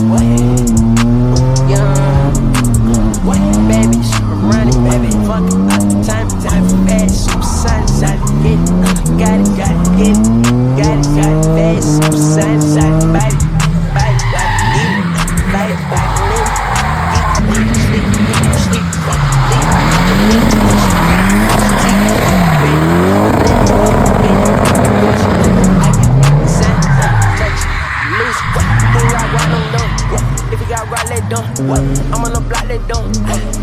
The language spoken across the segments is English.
what? Young, what? Baby, I'm running, baby. Fuck it, time for fast. Super sunshine, get it, got it, get it, got it, fast. Super sunshine, body, get it, light, live, sleep, what? I'm on the block, let do.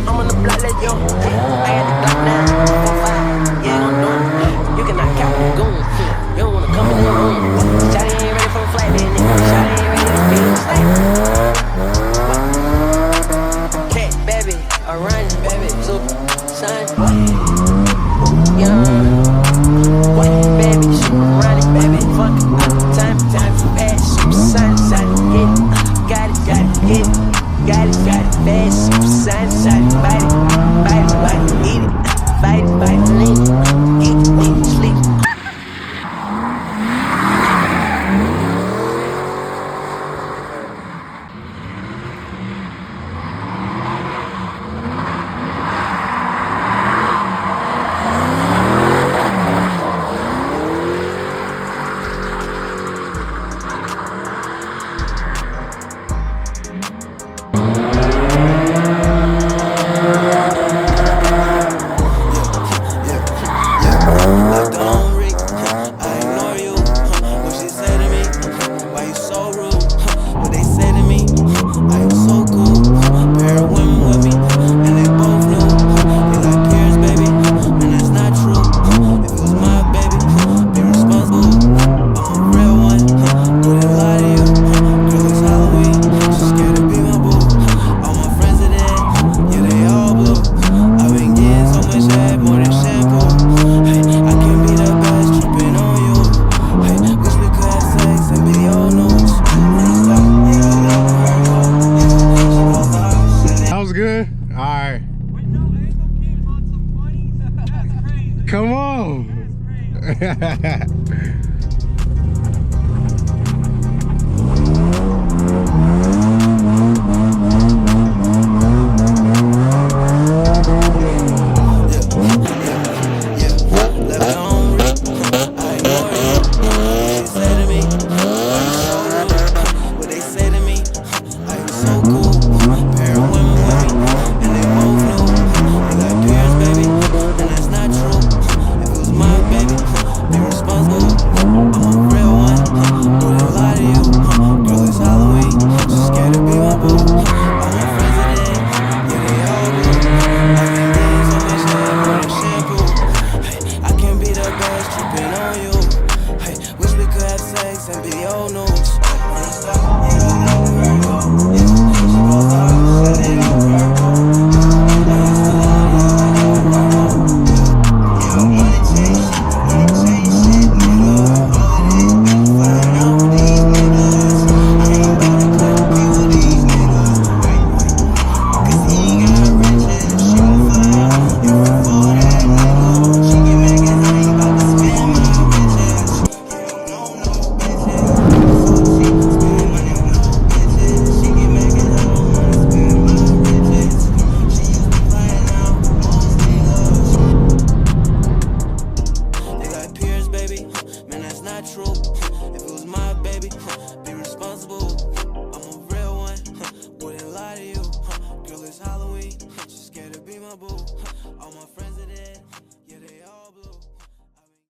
I'm on the block, let yo. I had the Glock now, 4-5. Yeah, I'm doing it. You cannot count the goon. You don't wanna come in the room. Shawty ain't ready for a flight, man. Shawty ain't ready to feel the same.